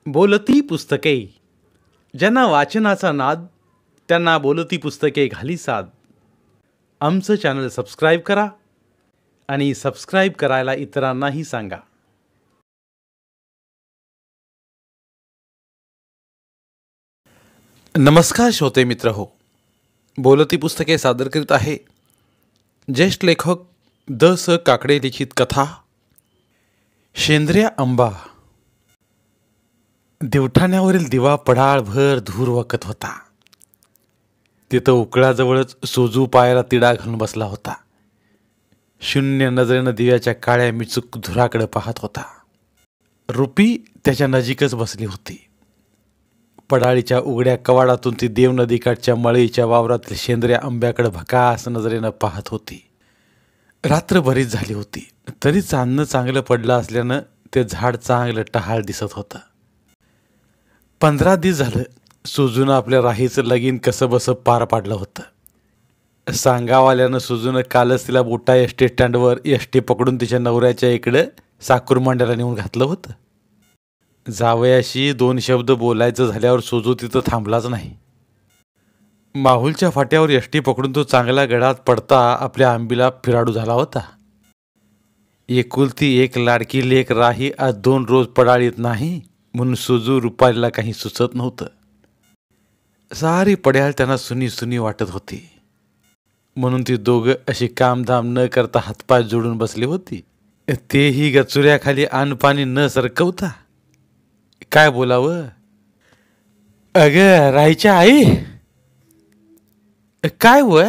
बोलती पुस्तके. ज्यांना वाचनाचा नाद त्यांना बोलती पुस्तके घाली साद. आमचं चॅनल सबस्क्राईब करा आणि सबस्क्राईब करायला इतरांनाही सांगा. नमस्कार श्रोते मित्र हो, बोलती पुस्तके सादर करीत आहे ज्येष्ठ लेखक द स काकडे लिखित कथा शेंद्र्या आंबा. दिवठाण्यावरील दिवा पडाळभर धूर वकत होता. तिथं उकळाजवळच सोजू पायाला तिडा घालून बसला होता. शून्य नजरेनं दिव्याच्या काळ्या मिचूक धुराकडे पाहत होता. रुपी त्याच्या नजीकच बसली होती. पडाळीच्या उघड्या कवाडातून ती देव नदीकाठच्या मळईच्या वावरातील शेंद्र्या आंब्याकडे भकास नजरेनं पाहत होती. रात्र बरीच झाली होती, तरी चांदणं चांगलं पडलं असल्यानं ते झाड चांगलं टहाळ दिसत होतं. 15 दिवस झालं सुजूनं आपल्या राहीचं लगीन कसं बसं पार पाडलं होतं. सांगावाल्यानं सुजूनं कालच तिला बोटा एसटी स्टँडवर एसटी पकडून तिच्या नवऱ्याच्या इकडं साकुरमांड्याला नेऊन घातलं होतं. जावयाशी 2 शब्द बोलायचं झाल्यावर सुजू तिथं थांबलाच नाही. माहुलच्या फाट्यावर एसटी पकडून तो चांगला गडात पडता आपल्या आंबीला फिराडू झाला होता. एकुलती एक लाडकी लेक राही आज 2 रोज पडाळीत नाही म्हणून सुजू रुपालीला काही सुचत नव्हतं. सारी पड्याळ त्यांना सुनी सुनी वाटत होती. म्हणून ती दोघं अशी कामधाम न करता हातपाय जोडून बसली होती. तेही गचुऱ्याखाली अन्नपाणी न सरकवता. काय बोलावं? अगं राहायच्या आई, काय व?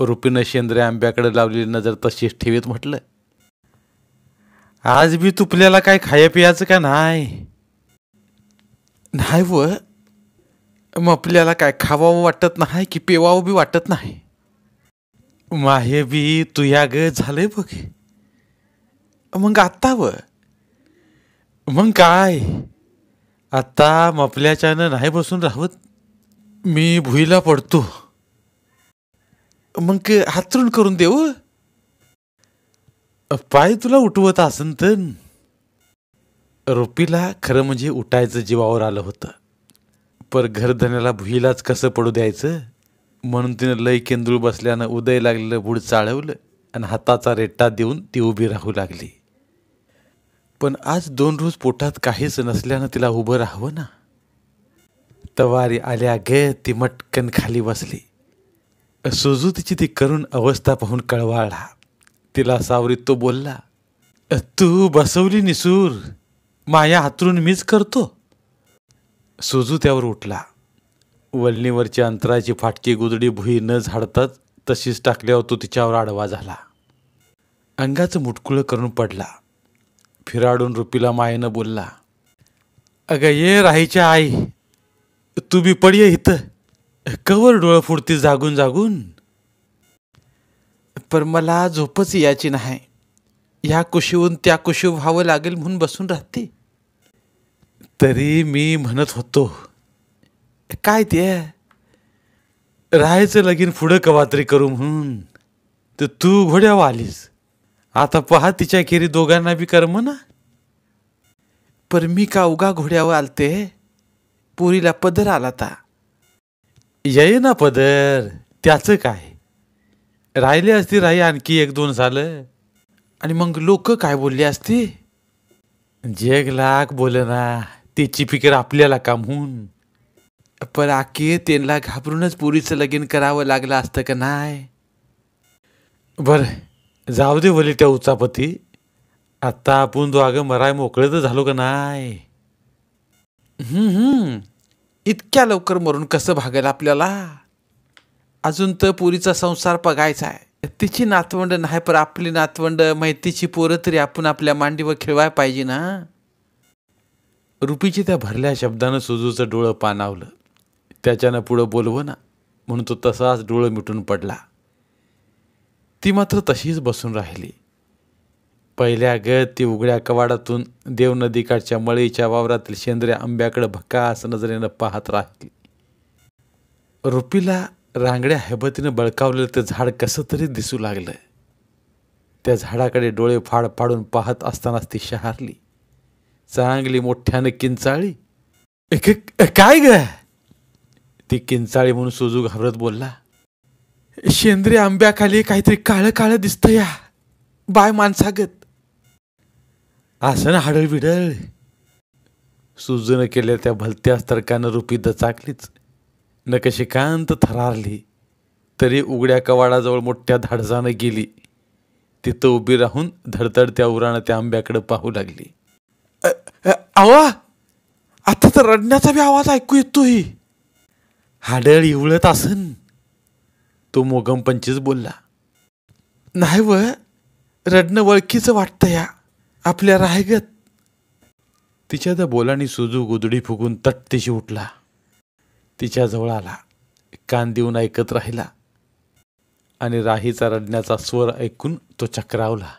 रुपीनं शेंद्र्या आंब्याकडे लावलेली नजर तशीच ठेवीत म्हटलं, आज बी तुपल्याला काय खाया पियाचं का नाही? नाही व, मग आपल्याला काय खावावं वाटत नाही की पेवावं बी वाटत नाही. माहे बी तुया ग झालंय बघ. मग आत्ता व मग काय, आता मपल्याच्यानं नाही बसून राहत. मी भुईला पडतो. मग हातरून करून देऊ? पाय तुला उठवत असन तर. रुपीला खरं म्हणजे उठायचं जीवावर आलं होतं, पर घरधण्याला भुईलाच कसं पडू द्यायचं म्हणून तिनं लय केंदूळ बसल्यानं उदय लागलेलं बुड चाळवलं आणि हाताचा रेट्टा देऊन ती उभी राहू लागली. पण आज 2 रोज पोटात काहीच नसल्यानं तिला उभं राहावं ना. तवारी आल्या गे ती मटकन खाली बसली. सुजू तिची ती करून अवस्था पाहून कळवाळला. तिला सावरीत तो बोलला, तू बसवली निसूर, माया हातरून मीच करतो. सुजू त्यावर उठला. वलनीवरची अंतराची फाटकी गुदडी भुई न झाडताच तशीच टाकल्यावर तो तिच्यावर आडवा झाला. अंगाचं मुटकुळं करून पडला. फिराडून रुपीला मायेनं बोलला, अगं ये राहायच्या आई, तू बी पडये इथं. कवर डोळं फुडती जागून जागून. पर मला झोपच यायची नाही. ह्या कुशीहून त्या कुशी व्हावं लागेल म्हणून बसून राहते. तरी मी म्हणत होतो, काय ते राहायचं लगीन पुढं कवातरी करू म्हणून, तर तू घोड्यावर आलीस. आता पहा तिच्या खेरी दोघांना बी कर्म ना. पर मी का उगा घोड्यावर आलते? पुरीला पदर आला ता. ये ना पदर, त्याचं काय. राहिले असती राही आणखी 1-2 झालं आणि मग लोक काय बोलले असते? जग लाख बोल ना, तिची फिकर आपल्याला का म्हणून. पर आके त्यांना घाबरूनच पुरीचं लगीन करावं लागलं असतं का नाही? बरं जाऊ दे वली त्या उचापती. आता आपण दोघं मराय मोकळे तर झालो का नाही? इतक्या लवकर मरून कसं भागेल आपल्याला? अजून तर पुरीचा संसार बघायचा आहे. तिची नातवंड नाही पर आपली नातवंड माहितीची पोरं तरी आपण आपल्या मांडीवर खेळवाय पाहिजे ना. रुपीची त्या भरल्या शब्दानं सुजूचं डोळं पाणावलं. त्याच्यानं पुढं बोलवं ना म्हणून तो तसाच डोळं मिटून पडला. ती मात्र तशीच बसून राहिली. पहिल्या गत ती उघड्या कवाडातून देव नदीकाठच्या मळईच्या वावरातील शेंद्र्या आंब्याकडे भकास नजरेनं पाहत राहिली. रुपीला रांगड्या हेबतीनं बळकावलेलं ते झाड कसं तरी दिसू लागलं. त्या झाडाकडे डोळे फाड फाडून पाहत असतानाच ती शहारली. चांगली मोठ्यानं किंचाळली. काय ग? ती किंचाळी म्हणून सुजू घाबरत बोलला. शेंद्रे आंब्याखाली काहीतरी काळं काळं दिसतं या बाय माणसागत. असं ना हाडळ बिडळ. सुजून केल्या त्या भलत्याच तर्कानं रुपी दचाकलीच. नकशिकांत थरारली. तरी उघड्या कवाडाजवळ मोठ्या धाडसानं गेली. तिथं उभी राहून धडधडत्या उरानं त्या आंब्याकडे पाहू लागली. आवा, आता तर रडण्याचा बी आवाज ऐकू येतोय. हाडळ इवळत असन. तो मोगम पंचीच बोलला. नाही व, रडणं वळखीचं वाटतं या आपल्या रायगत. तिच्या त्या बोलानी सुजू गुदडी फुगून तट्टीशी उठला. तिच्या जवळ आला, कान देऊन ऐकत राहिला आणि राहीचा रडण्याचा स्वर ऐकून तो चक्रावला.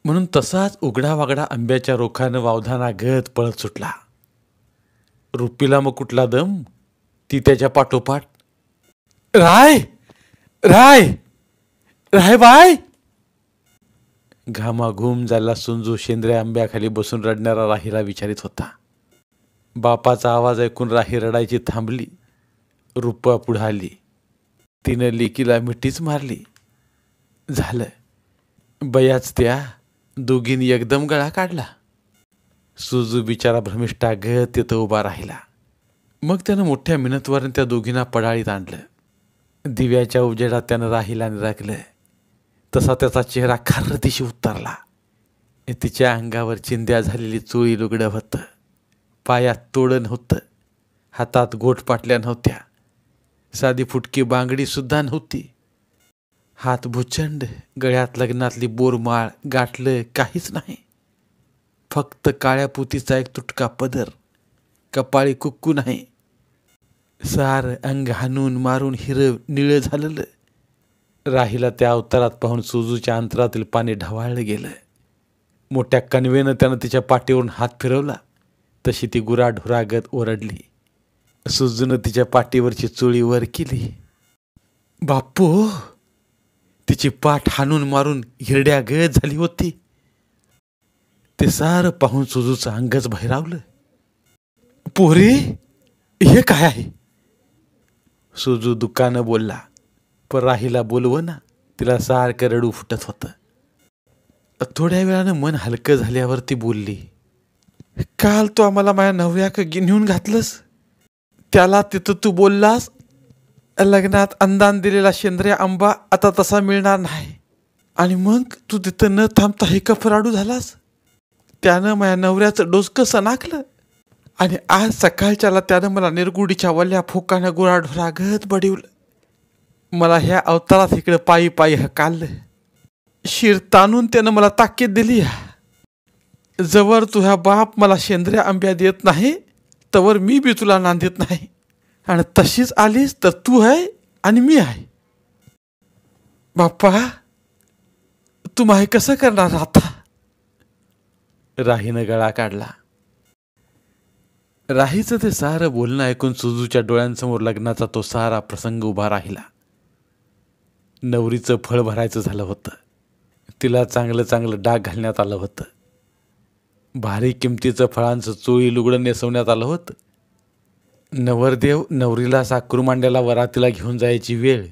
म्हणून तसाच उघडा वागडा आंब्याच्या रोखानं वावधाना गत पळत सुटला. रुपीला मग कुठला दम, ती त्याच्या पाठोपाठ. राय राय राय बाय. घामाघूम झाला सुंजू शेंद्र्या आंब्याखाली बसून रडणारा राहीला विचारित होता. बापाचा आवाज ऐकून राही रडायची थांबली. रुपा पुढे आली. तिनं लेकीला मिठीच मारली. झालं, बयाच त्या दोघींनी एकदम गळा काढला. सुजू बिचारा भ्रमिष्ठागत तिथं उभा राहिला. मग त्यानं मोठ्या मिनतवरून त्या दोघींना पडाळीत आणलं. दिव्याच्या उजेडात त्यानं राहीला निरागलं. तसा त्याचा चेहरा खार्र दिशी उतरला. तिच्या अंगावर चिंध्या झालेली चोळी लुगडं होतं. पायात तोडं नव्हतं. हातात गोठ पाटल्या नव्हत्या. साधी फुटकी बांगडी सुद्धा नव्हती. हात भुचंड, गळ्यात लग्नातली बोरमाळ गाठलं काहीच नाही. फक्त काळ्या पुतीचा एक तुटका पदर, कपाळी कुक्कू नाही. सार अंग हाणून मारून हिरव निळं झालेलं. राहीला त्या अवतारात पाहून सुजूच्या अंतरातील पाणी ढवाळलं गेलं. मोठ्या कणवेनं त्यानं तिच्या पाठीवरून हात फिरवला. तशी ती गुराढोरागत ओरडली. सुजूनं तिच्या पाठीवरची चोळी वर केली. बापू, तिची पाठ हाणून मारून हिरड्यागत झाली होती. ते सारं पाहून सुजूचं अंगच बहिरावलं. पोरी, हे काय आहे? सुजू दुःखानं बोलला. पण राहीला बोलवं ना, तिला सारखं रडू फुटत होतं. थोड्या वेळानं मन हलकं झाल्यावर ती बोलली. काल तू आम्हाला माझ्या नवऱ्याक घेऊन घातलंस. त्याला तिथं तू बोललास, लग्नात अंदान दिलेला शेंद्र्या आंबा आता तसा मिळणार नाही. आणि मग तू तिथं न थांबता हे कफराडू झालास. त्यानं माझ्या नवऱ्याचं डोसकं सनाकलं. आणि आज सकाळच्याला त्यानं मला निरगुडीच्या वल्या फोकानं गुराढोरागत बडिवलं. मला ह्या अवतारात इकडं पायी पायी हकाललं. शिर ताणून त्यानं मला ताकीद दिली. जवळ तुझ्या बाप मला शेंद्र्या आंब्या देत नाही, तवर मी बी तुला नांदेत नाही. आणि तशीच आलीस तर तू आहे आणि मी आहे. बाप्पा, तू माही कसं करणार आता? राहीनं गळा काढला. राहीचं ते सारं बोलणं ऐकून सुजूच्या डोळ्यांसमोर लग्नाचा तो सारा प्रसंग उभा राहिला. नवरीचं फळ भरायचं झालं होतं. तिला चांगलं चांगलं डाग घालण्यात आलं होतं. भारी किमतीचं फळांचं चोळी लुगडं नेसवण्यात आलं होतं. नवरदेव नवरीला साखरू मांड्याला वरातीला घेऊन जायची वेळ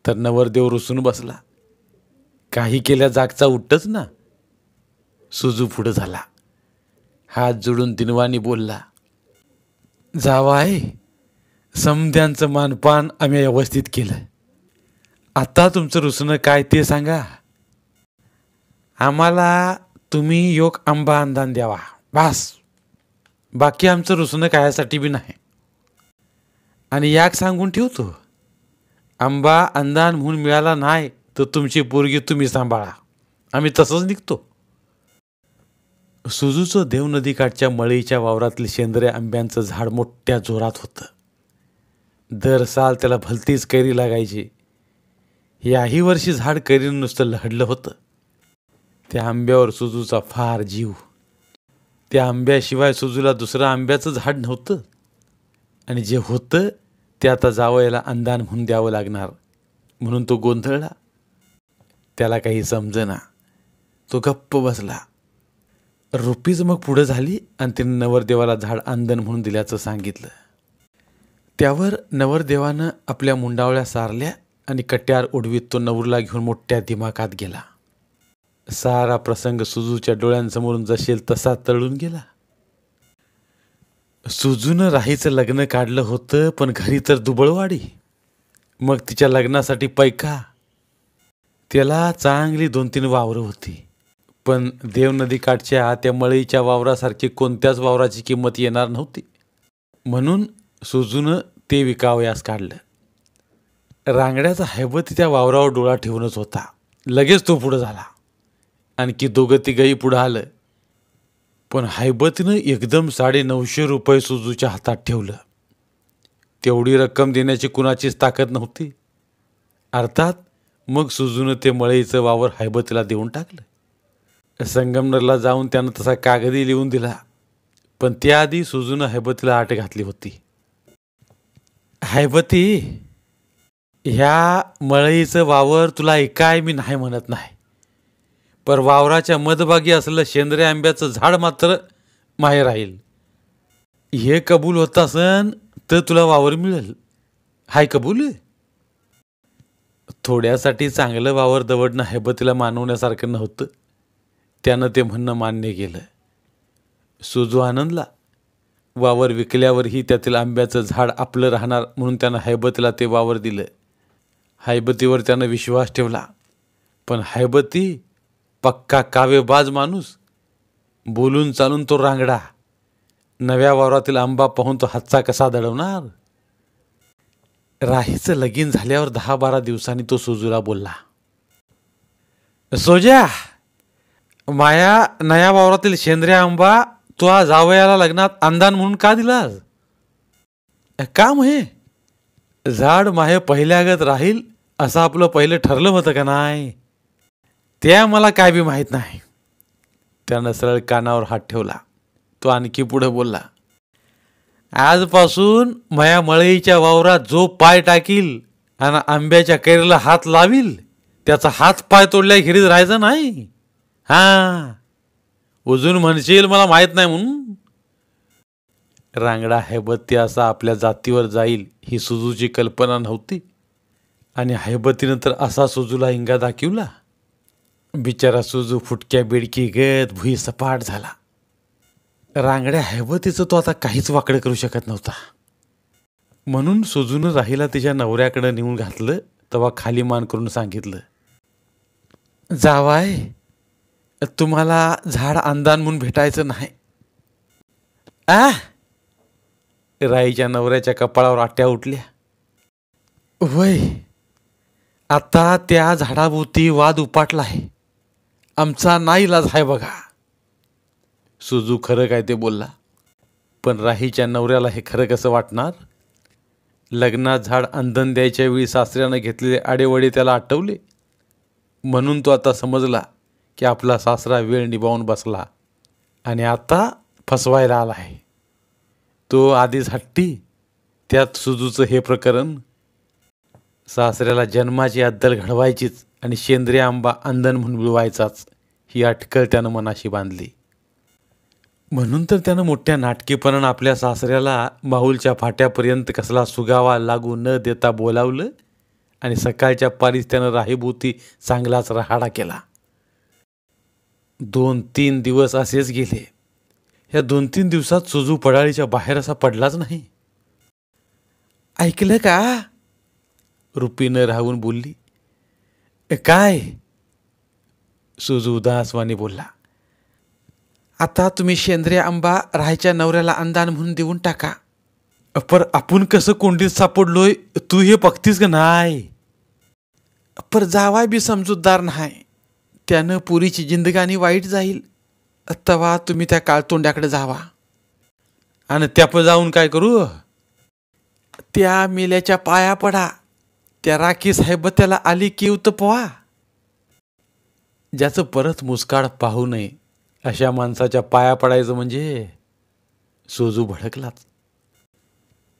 तर नवरदेव रुसून बसला. काही केल्या जागचा उठच ना. सुजू पुढं झाला. हात जोडून दिनवानी बोलला. जावाय, समद्यांचं मानपान आम्ही व्यवस्थित केलं. आता तुमचं रुसणं काय ते सांगा. आम्हाला तुम्ही योग आंबा अंदान द्यावा, बास. बाकी आमचं रुसणं कायासाठी बी नाही. आणि याक सांगून ठेवतो, आंबा अंदान म्हणून मिळाला नाही तर तुमची पोरगी तुम्ही सांभाळा. आम्ही तसंच निघतो. सुजूचं देव नदीकाठच्या मळईच्या वावरातले शेंद्रे आंब्यांचं झाड मोठ्या जोरात होतं. दर साल त्याला भलतीच कैरी लागायची. याही वर्षी झाड कैरीनं नुसतं लहडलं होतं. त्या आंब्यावर सुजूचा फार जीव. त्या आंब्याशिवाय सुजूला दुसरं आंब्याचं झाड नव्हतं. आणि जे होतं ते आता जावयाला अंदान म्हणून द्यावं लागणार म्हणून तो गोंधळला. त्याला काही समजेना. तो गप्प बसला. रुपीज मग पुढे झाली आणि तिने नवरदेवाला झाड अंदन म्हणून दिल्याचं सांगितलं. त्यावर नवरदेवानं आपल्या मुंडावळ्या सारल्या आणि कट्यार उडवीत तो नवरीला घेऊन मोठ्या दिमाखात गेला. सारा प्रसंग सुजूच्या डोळ्यांसमोरून जसेल तसा तळून गेला. सुजूनं राहीचं लग्न काढलं होतं, पण घरी तर दुबळवाडी. मग तिच्या लग्नासाठी पैका. त्याला चांगली 2-3 वावरं होती, पण देवनदी काठच्या त्या मळईच्या वावरासारखी कोणत्याच वावराची किंमत येणार नव्हती. म्हणून सुजूनं ते विकावयास काढलं. रांगड्याचा हैबत त्या वावरावर डोळा ठेवूनच होता. लगेच तो पुढं झाला. आणखी 2-3 पुढं आलं, पण हैबतीनं एकदम 950 रुपये सुजूच्या हातात ठेवलं. तेवढी रक्कम देण्याची कुणाचीच ताकद नव्हती. अर्थात मग सुजूनं ते मळईचं वावर हैबतीला देऊन टाकलं. संगमनेरला जाऊन त्यानं तसा कागदी लिहून दिला, पण त्याआधी सुजूनं हैबतीला आट घातली होती. हैबती, ह्या मळईचं वावर तुला ऐकाय मी नाही म्हणत नाही, पर वावराच्या मधभागी असलेलं शेंद्रे आंब्याचं झाड मात्र माहे राहील. हे कबूल होत असन तर तुला वावर मिळेल. हाय कबूल? थोड्यासाठी चांगलं वावर दवडणं हैबतीला मानवण्यासारखं नव्हतं. त्यानं ते म्हणणं मान्य केलं. सुजू आनंदला. वावर विकल्यावरही त्यातील आंब्याचं झाड आपलं राहणार म्हणून त्यानं हैबतीला ते वावर दिलं. हैबतीवर त्यानं विश्वास ठेवला, पण हैबती पक्का कावेबाज माणूस. बोलून चालून तो रांगडा. नव्या वावरातील आंबा पाहून तो हातचा कसा दडवणार? राहीचं लगीन झाल्यावर 10-12 दिवसांनी तो सुजूला बोलला, सोजा, माया नया वावरातील शेंद्र्या आंबा तो जावयाला लग्नात अंदान म्हणून का दिलास? काम हे झाड माहे पहिल्यागत राहील असं आपलं पहिलं ठरलं होतं का नाही? त्या मला काय बी माहीत नाही. त्यानं सरळ कानावर हात ठेवला. तो आणखी पुढे बोलला, आजपासून माया मळईच्या वावरात जो पाय टाकील आणि आंब्याच्या कैरीला हात लावील त्याचा हात पाय तोडल्या खेरीज राहायचं नाही. हा, अजून म्हणशील मला माहीत नाही म्हणून. रांगडा हैबती असा आपल्या जातीवर जाईल ही सुजूची कल्पना नव्हती, आणि हैबतीनं तर असा सुजूला हिंगा दाखवला. बिचारा सुजू फुटक्या बेडकी गत भुई सपाट झाला. रांगड्या हैबतीचं तो आता काहीच वाकडं करू शकत नव्हता. म्हणून सुजूनं राहीला तिच्या नवऱ्याकडे नेऊन घातलं. तेव्हा खाली मान करून सांगितलं, जावाय, तुम्हाला झाड अंदान म्हणून भेटायचं नाही. राईच्या नवऱ्याच्या कपाळावर आट्या उठल्या. वय, आता त्या झाडाभोवती वाद उपाटला आहे. आमचा नाईलाज आहे बघा. सुजू खरं काय ते बोलला, पण राहीच्या नवऱ्याला हे खरं कसं वाटणार? लग्नात झाड अंधन द्यायच्या वेळी सासऱ्यानं घेतलेले आडेवडे त्याला आठवले. म्हणून तो आता समजला की आपला सासरा वेळ निभावून बसला आणि आता फसवायला आला आहे. तो आधीच हट्टी, त्यात सुजूचं हे प्रकरण. सासऱ्याला जन्माची अद्दल घडवायचीच आणि शेंद्रे आंबा अंधन म्हणून मिळवायचाच ही अटकळ त्यानं मनाशी बांधली. म्हणून तर त्यानं मोठ्या नाटकीपणानं आपल्या सासऱ्याला माहुलच्या फाट्यापर्यंत कसला सुगावा लागू न देता बोलावलं आणि सकाळच्या पारीस त्यानं राहीभोवती चांगलाच राहाडा केला. 2-3 दिवस असेच गेले. ह्या 2-3 दिवसात सुजू पडाळीच्या बाहेर असा पडलाच नाही. ऐकलं का? रुपीनं राहून बोलली. काय? सुजू उदासवानी बोलला, आता तुम्ही शेंद्रे आंबा राहायच्या नवऱ्याला अंदान म्हणून देऊन टाका. पर आपण कसं कोंडीत सापडलोय तू हे बघतीस का नाही? पर जावाय बी समजूतदार नाही. त्यानं पुरीची जिंदगानी वाईट जाईल. तवा तुम्ही त्या काळतोंड्याकडे जावा. आणि त्याप जाऊन काय करू? त्या मेल्याच्या पाया पडा. त्या राखी साहेब त्याला आली की उतपवा. ज्याचं परत मुस्काड पाहू नये अशा माणसाच्या पाया पडायचं म्हणजे? सोजू भडकलाच.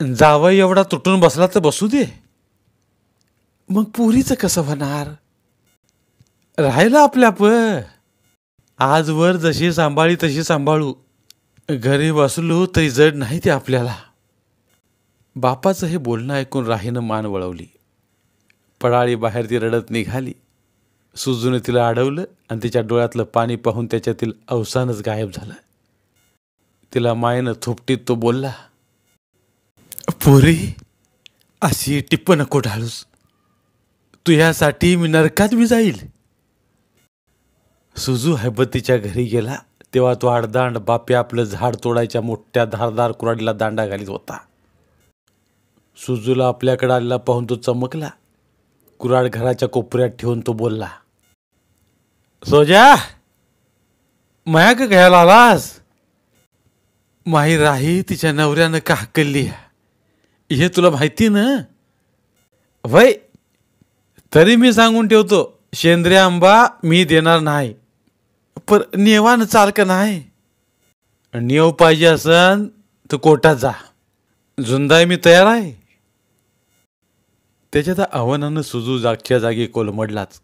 जावई एवढा तुटून बसला तर बसू दे. मग पुरीचं कसं होणार? राहिलं आपल्या आजवर जशी सांभाळी तशी सांभाळू, घरी बसलो तरी जड नाही ते आपल्याला. बापाचं हे बोलणं ऐकून राहीनं मान वळवली. पडाळी बाहेर ती रडत निघाली. सुजूने तिला अडवलं आणि तिच्या डोळ्यातलं पाणी पाहून त्याच्यातील अवसानच गायब झालं. तिला मायेनं थोपटीत तो बोलला, पोरी, अशी टिप्प नको ढाळूस. तुझ्यासाठी मी नरकात बी जाईल. सुजू हैबतीच्या घरी गेला तेव्हा तो आडदांड बाप्या आपलं झाड तोडायच्या मोठ्या धारदार कुऱ्हाडीला दांडा घालीत होता. सुजूला आपल्याकडे आलेला पाहून तो चमकला. कुऱ्हाड घराच्या कोपऱ्यात ठेवून तो बोलला, सोजा, मयाक घ्यायला आलास? माही राही तिच्या नवऱ्यानं का हकलली हे तुला माहिती ना? वय, तरी मी सांगून ठेवतो, शेंद्रे आंबा मी देणार नाही. पर नेवान चाल का नाही? नेव पाहिजे असन तर कोर्टात जा. झुंदाय मी तयार आहे. त्याच्या त्या आव्हानानं सुजू जागच्या जागी कोलमडलाच.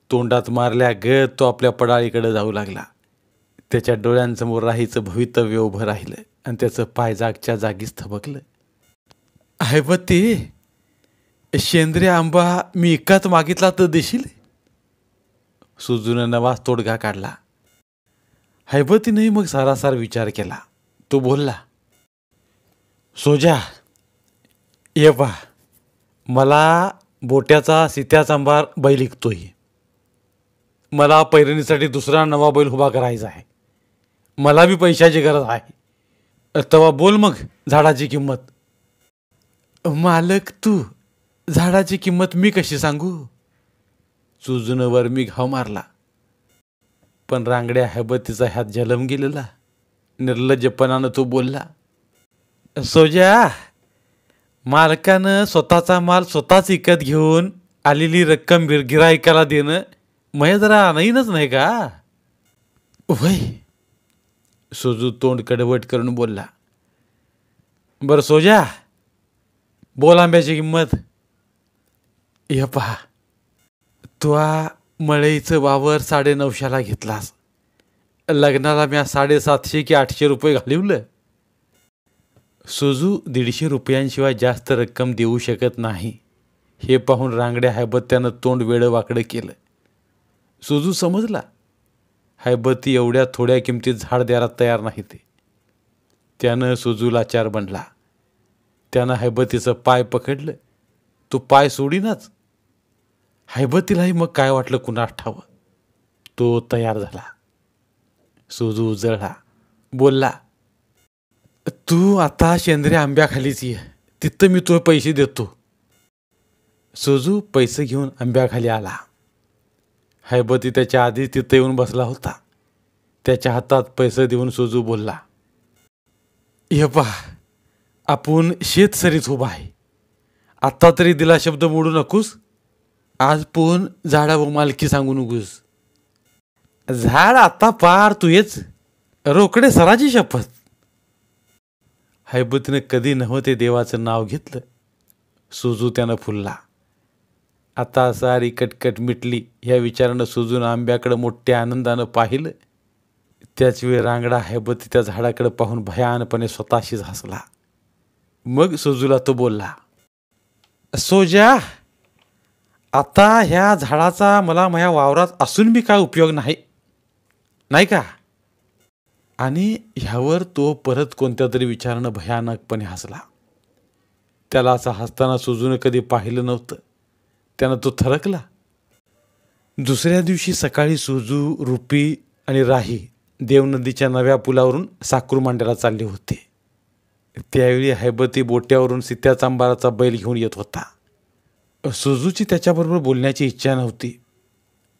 तोंडात मारल्या गत तो आपल्या पडाळीकडे जाऊ लागला. त्याच्या डोळ्यांसमोर राहीचं भवितव्य उभं राहिलं आणि त्याचं पाय जागच्या जागीच थबकलं. हैबती, शेंद्रे आंबा मी एकाच मागितला तर देशील? सुजूनं नवाच तोडगा काढला. हैबतीनेही मग सारासार विचार केला. तो बोलला, सोजा, ये पहा, मला बोट्याचा सीत्याचा अंबार बैल विकतोय. मला पैरणीसाठी दुसरा नवा बैल उभा करायचा आहे. मला बी पैशाची गरज आहे. तेव्हा बोल मग झाडाची किंमत. मालक, तू झाडाची किंमत मी कशी सांगू? सुजूनवर मी घाव मारला. पण रांगड्या हैबतीचा हात जलम गेलेला. निर्लज्जपणानं तो बोलला, सोजा, मालकानं स्वतःचा माल स्वतःच विकत घेऊन आलेली रक्कम गिराईकाला देणं मग जरा नईनच नाही का? वय, सुजू तोंड कडवट करून बोलला. बरं सोजा, बोल आंब्याची किंमत. हे पहा, तू मळईचं वावर 950ला घेतलास. लग्नाला मी 750 की 800 रुपये घालवलं. सुजू 150 रुपयांशिवाय जास्त रक्कम देऊ शकत नाही हे पाहून रांगड्या हैबत्यानं तोंड वेडं वाकडं केलं. सुजू समजला, हैबती एवढ्या थोड्या किमतीत झाड द्यायला तयार नाही ते. त्यानं सुजूला चार बनला. त्यानं हैबतीचं पाय पकडलं. तो पाय सोडीनाच. हैबतीलाही मग काय वाटलं कुणास ठावं. तो तयार झाला. सुजू उजळला, बोलला, तू आता शेंद्रे आंब्याखालीच ये, तिथं मी तुला पैसे देतो. सुजू पैसे घेऊन आंब्याखाली आला. हैबती त्याच्या आधी तिथं येऊन बसला होता. त्याच्या हातात पैसे देऊन सुजू बोलला, हे पहा, आपण शेत सरीत उभा आहे. आत्ता तरी दिला शब्द मोडू नकोस. आज पण झाडावर मालकी सांगू नकोस. झाड आता पार तू येच, रोकडे सराची शपथ. हैबतीनं कधी नव्हते देवाचं नाव घेतलं. सुजू त्यानं फुलला. आता सारी कटकट मिटली ह्या विचारानं सुजून आंब्याकडं मोठ्या आनंदानं पाहिलं. त्याच वेळी रांगडा हैबती त्या झाडाकडे पाहून भयानपणे स्वतःशीच हसला. मग सुजूला तो बोलला, सोजा, आता ह्या झाडाचा मला माझ्या वावरात असून बी काय उपयोग नाही, नाही का? आणि ह्यावर तो परत कोणत्या तरी विचारानं भयानकपणे हसला. त्याला असं हसताना सुजूनं कधी पाहिलं नव्हतं. त्यानं तो थरकला. दुसऱ्या दिवशी सकाळी सुजू, रुपी आणि राही देवनदीच्या नव्या पुलावरून साकरू मांड्याला चालले होते. त्यावेळी हैबती बोट्यावरून सीत्याचा अंबाराचा बैल घेऊन येत होता. सुजूची त्याच्याबरोबर बोलण्याची इच्छा नव्हती.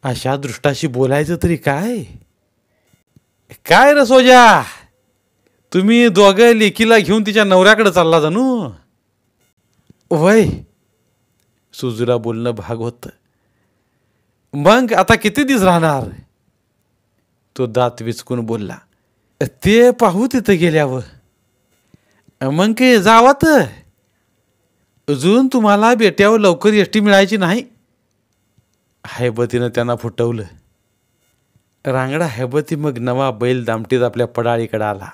अशा दृष्टाशी बोलायचं तरी काय? काय रे सोजा, तुम्ही दोघं लेकीला घेऊन तिच्या नवऱ्याकडे चालला जाणू? वय, सुजूला बोलणं भाग होतं. मग आता किती दिवस राहणार? तो दात विचकून बोलला, ते पाहू तिथं गेल्यावर. मग के जावात, अजून तुम्हाला बेट्यावर लवकर एसटी मिळायची नाही. हैबतीनं त्यांना फुटवलं. रांगडा हैबती मग नवा बैल दामटीत आपल्या पडाळीकडे आला.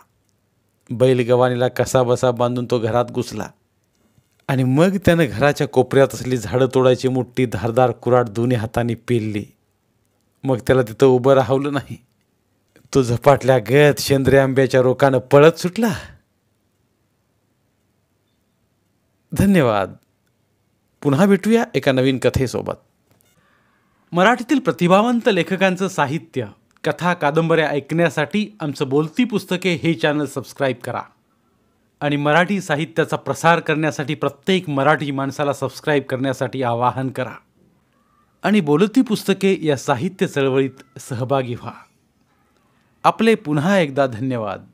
बैल गवानीला कसा बसा बांधून तो घरात घुसला आणि मग त्यानं घराच्या कोपऱ्यात असली झाडं तोडायची मोठी धारदार कुऱ्हाड दोन्ही हाताने पेलली. मग त्याला तिथं उभं राहवलं नाही. तो झपाटल्या गत शेंद्रे आंब्याच्या रोकानं पळत सुटला. धन्यवाद. पुन्हा भेटूया एका नवीन कथेसोबत. मराठीतील प्रतिभावंत लेखकांचं साहित्य, कथा, कादंबऱ्या ऐकण्यासाठी आमचं बोलती पुस्तके हे चॅनल सबस्क्राईब करा आणि मराठी साहित्याचा प्रसार करण्यासाठी प्रत्येक मराठी माणसाला सबस्क्राईब करण्यासाठी आवाहन करा आणि बोलती पुस्तके या साहित्य चळवळीत सहभागी व्हा. आपले पुन्हा एकदा धन्यवाद.